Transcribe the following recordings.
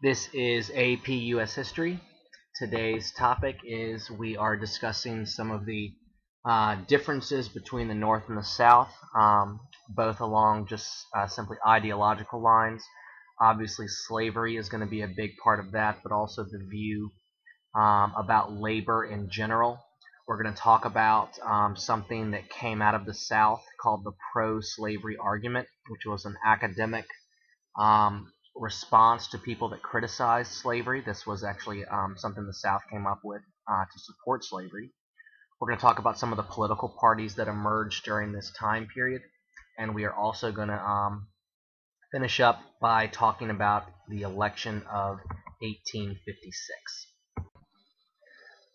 This is AP US History. Today's topic is we are discussing some of the differences between the North and the South, both along just simply ideological lines. Obviously, slavery is going to be a big part of that, but also the view about labor in general. We're going to talk about something that came out of the South called the pro-slavery argument, which was an academic response to people that criticized slavery. This was actually something the South came up with to support slavery. We're going to talk about some of the political parties that emerged during this time period, and we are also going to finish up by talking about the election of 1856.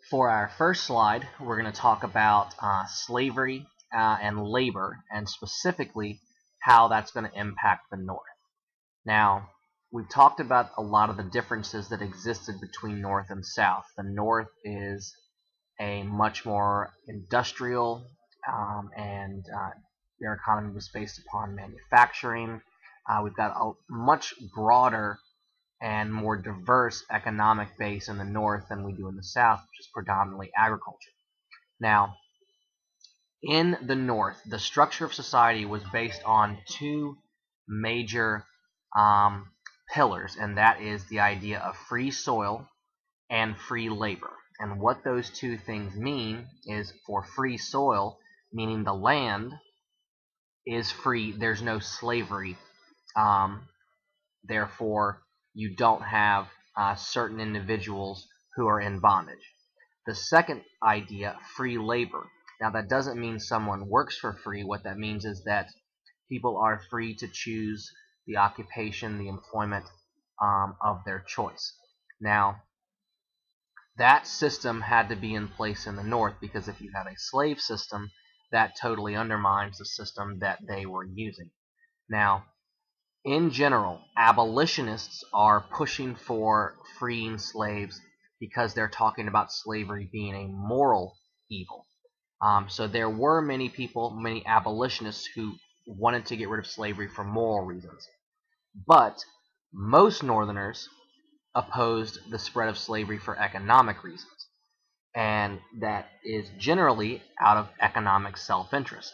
For our first slide, we're going to talk about slavery and labor, and specifically how that's going to impact the North. Now, we've talked about a lot of the differences that existed between North and South. The North is a much more industrial and their economy was based upon manufacturing. We've got a much broader and more diverse economic base in the North than we do in the South, which is predominantly agriculture. Now, in the North, the structure of society was based on two major pillars, and that is the idea of free soil and free labor. And what those two things mean is, for free soil, meaning the land is free, there's no slavery, therefore you don't have certain individuals who are in bondage. The second idea, free labor. Now, that doesn't mean someone works for free. What that means is that people are free to choose the occupation, the employment of their choice. Now, that system had to be in place in the North, because if you have a slave system, that totally undermines the system that they were using. Now, in general, abolitionists are pushing for freeing slaves because they're talking about slavery being a moral evil. So there were many people, many abolitionists, who wanted to get rid of slavery for moral reasons. But most Northerners opposed the spread of slavery for economic reasons, and that is generally out of economic self-interest.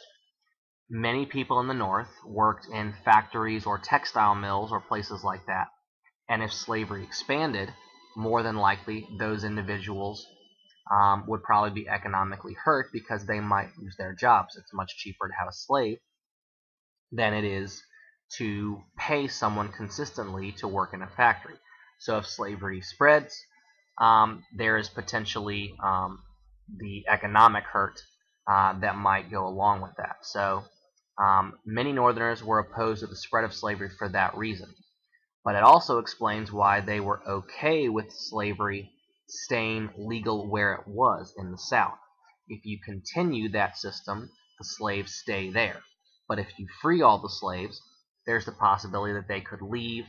Many people in the North worked in factories or textile mills or places like that, and if slavery expanded, more than likely those individuals would probably be economically hurt because they might lose their jobs. It's much cheaper to have a slave than it is to pay someone consistently to work in a factory. So if slavery spreads, there is potentially the economic hurt that might go along with that. So many Northerners were opposed to the spread of slavery for that reason. But it also explains why they were okay with slavery staying legal where it was in the South. If you continue that system, the slaves stay there. But if you free all the slaves, there's the possibility that they could leave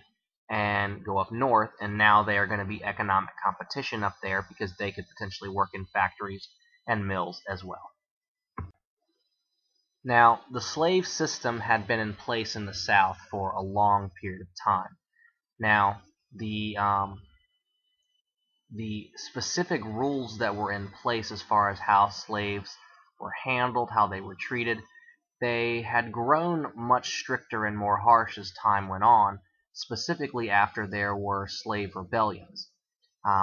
and go up north, and now they are going to be economic competition up there because they could potentially work in factories and mills as well. Now, the slave system had been in place in the South for a long period of time. Now, the specific rules that were in place as far as how slaves were handled, how they were treated, they had grown much stricter and more harsh as time went on, specifically after there were slave rebellions.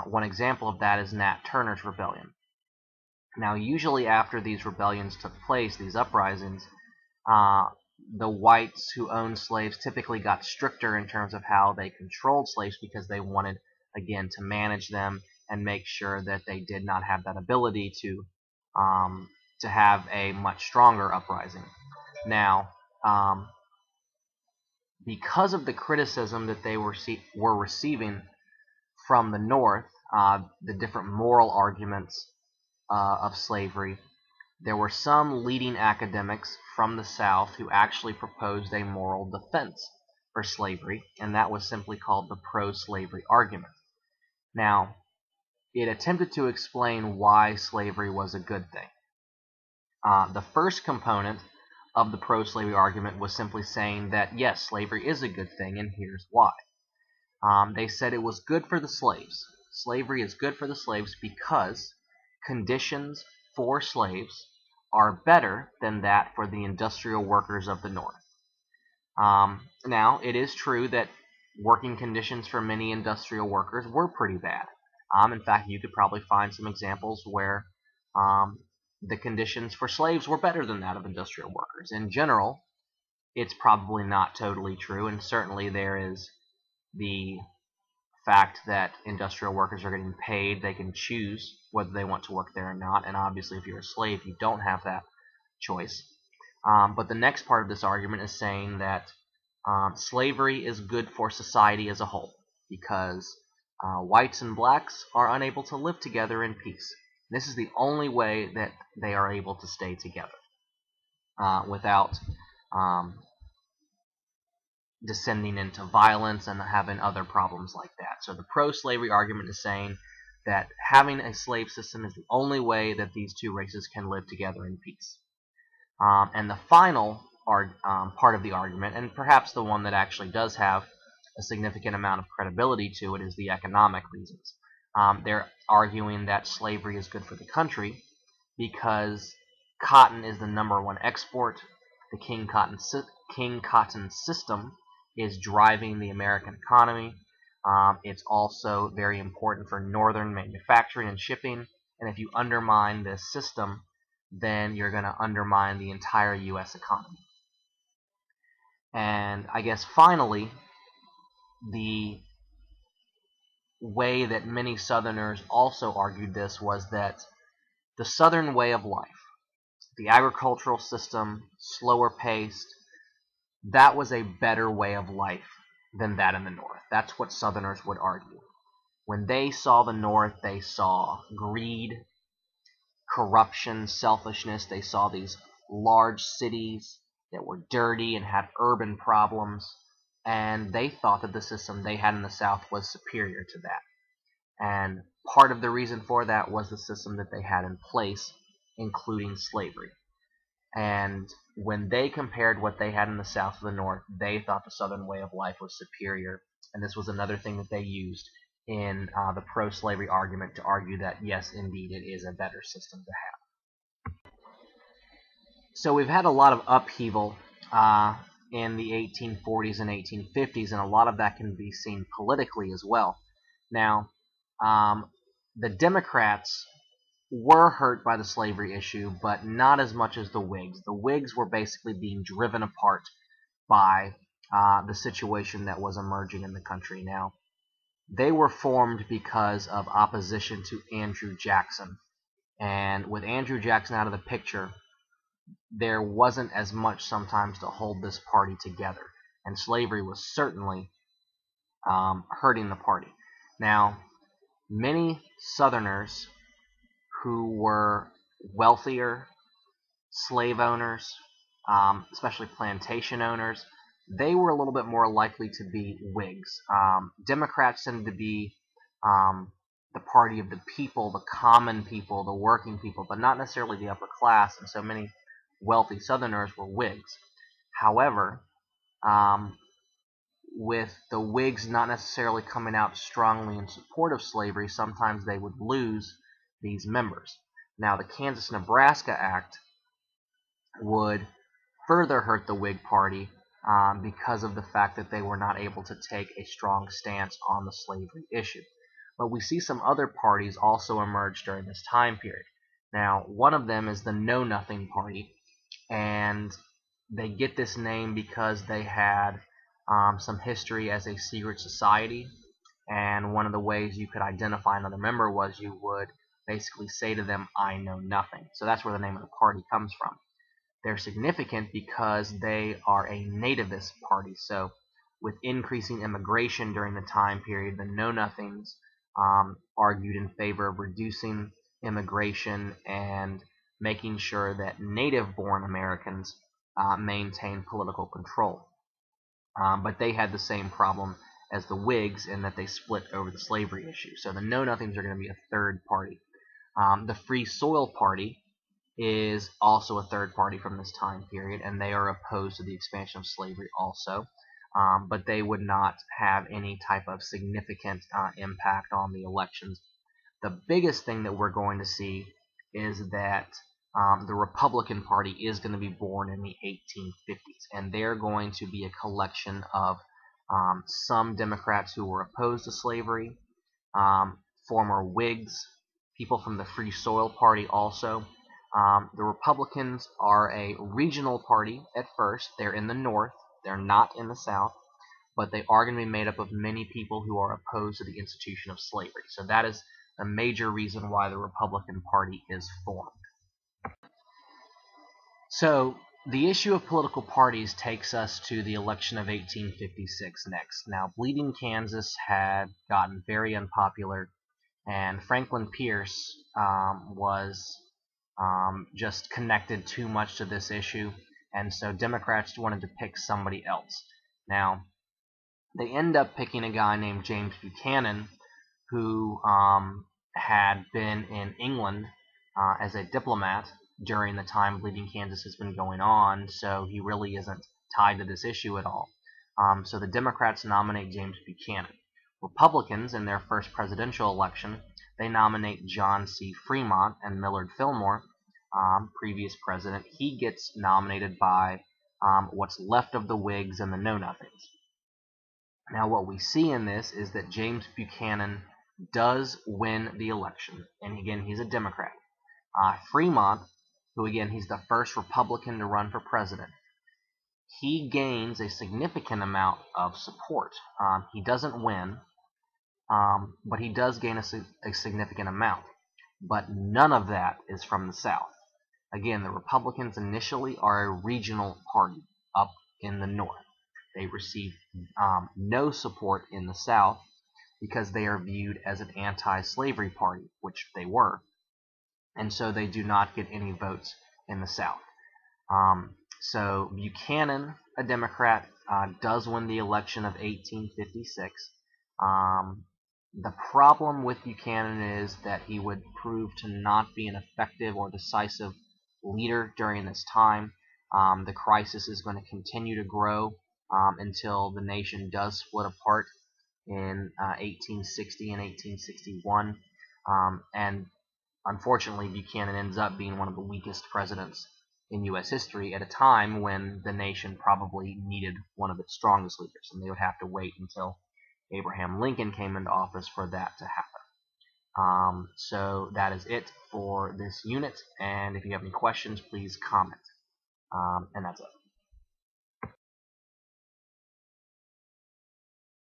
One example of that is Nat Turner's rebellion. Now, usually after these rebellions took place, these uprisings, the whites who owned slaves typically got stricter in terms of how they controlled slaves, because they wanted, again, to manage them and make sure that they did not have that ability to have a much stronger uprising. Now, because of the criticism that they were receiving from the North, the different moral arguments of slavery, there were some leading academics from the South who actually proposed a moral defense for slavery, and that was simply called the pro-slavery argument. Now, it attempted to explain why slavery was a good thing. The first component of the pro-slavery argument was simply saying that, yes, slavery is a good thing, and here's why. They said it was good for the slaves. Slavery is good for the slaves because conditions for slaves are better than that for the industrial workers of the North. Now, it is true that working conditions for many industrial workers were pretty bad. In fact, you could probably find some examples where um, the conditions for slaves were better than that of industrial workers. In general, it's probably not totally true, and certainly there is the fact that industrial workers are getting paid. They can choose whether they want to work there or not, and obviously if you're a slave, you don't have that choice. But the next part of this argument is saying that slavery is good for society as a whole because whites and blacks are unable to live together in peace. This is the only way that they are able to stay together without um, descending into violence and having other problems like that. So the pro-slavery argument is saying that having a slave system is the only way that these two races can live together in peace. And the final part of the argument, and perhaps the one that actually does have a significant amount of credibility to it, is the economic reasons. They're arguing that slavery is good for the country because cotton is the #1 export. The King Cotton system is driving the American economy. It's also very important for northern manufacturing and shipping. And if you undermine this system, then you're going to undermine the entire U.S. economy. And I guess finally, the way that many Southerners also argued this was that the Southern way of life, the agricultural system, slower paced, that was a better way of life than that in the North. That's what Southerners would argue. When they saw the North, they saw greed, corruption, selfishness. They saw these large cities that were dirty and had urban problems, and they thought that the system they had in the South was superior to that. And part of the reason for that was the system that they had in place, including slavery. And when they compared what they had in the South to the North, they thought the Southern way of life was superior. And this was another thing that they used in the pro-slavery argument to argue that, yes, indeed, it is a better system to have. So we've had a lot of upheaval in the 1840s and 1850s, and a lot of that can be seen politically as well. Now, the Democrats were hurt by the slavery issue, but not as much as the Whigs. The Whigs were basically being driven apart by the situation that was emerging in the country. Now, they were formed because of opposition to Andrew Jackson. And with Andrew Jackson out of the picture, there wasn't as much sometimes to hold this party together. And slavery was certainly hurting the party. Now, many Southerners who were wealthier, slave owners, especially plantation owners, they were a little bit more likely to be Whigs. Democrats tended to be the party of the people, the common people, the working people, but not necessarily the upper class, and so many wealthy Southerners were Whigs. However, with the Whigs not necessarily coming out strongly in support of slavery, sometimes they would lose these members. Now, the Kansas-Nebraska Act would further hurt the Whig Party because of the fact that they were not able to take a strong stance on the slavery issue. But we see some other parties also emerge during this time period. Now, one of them is the Know Nothing Party, and they get this name because they had some history as a secret society, and one of the ways you could identify another member was you would basically say to them, "I know nothing." So that's where the name of the party comes from. They're significant because they are a nativist party. So with increasing immigration during the time period, the Know Nothings argued in favor of reducing immigration and making sure that native-born Americans maintain political control. But they had the same problem as the Whigs in that they split over the slavery issue. So the Know Nothings are going to be a third party. The Free Soil Party is also a third party from this time period, and they are opposed to the expansion of slavery also. but they would not have any type of significant impact on the elections. The biggest thing that we're going to see is that the Republican Party is going to be born in the 1850s, and they're going to be a collection of some Democrats who were opposed to slavery, former Whigs, people from the Free Soil Party also. The Republicans are a regional party at first. They're in the North. They're not in the South, but they are going to be made up of many people who are opposed to the institution of slavery. So that is a major reason why the Republican Party is formed. So the issue of political parties takes us to the election of 1856 next. Now, Bleeding Kansas had gotten very unpopular, and Franklin Pierce was just connected too much to this issue, and so Democrats wanted to pick somebody else. Now, they end up picking a guy named James Buchanan, who had been in England as a diplomat during the time Bleeding Kansas has been going on, so he really isn't tied to this issue at all. So the Democrats nominate James Buchanan. Republicans, in their first presidential election, they nominate John C. Fremont, and Millard Fillmore, previous president, he gets nominated by what's left of the Whigs and the Know-Nothings. Now what we see in this is that James Buchanan does win the election, and again, he's a Democrat. Fremont, who again, he's the first Republican to run for president, he gains a significant amount of support. He doesn't win, but he does gain a significant amount. But none of that is from the South. Again, the Republicans initially are a regional party up in the North. They receive no support in the South because they are viewed as an anti-slavery party, which they were. And so they do not get any votes in the South. So Buchanan, a Democrat, does win the election of 1856. The problem with Buchanan is that he would prove to not be an effective or decisive leader during this time. The crisis is going to continue to grow until the nation does split apart in 1860 and 1861. And unfortunately, Buchanan ends up being one of the weakest presidents in U.S. history at a time when the nation probably needed one of its strongest leaders, and they would have to wait until Abraham Lincoln came into office for that to happen. So that is it for this unit, and if you have any questions, please comment. And that's it.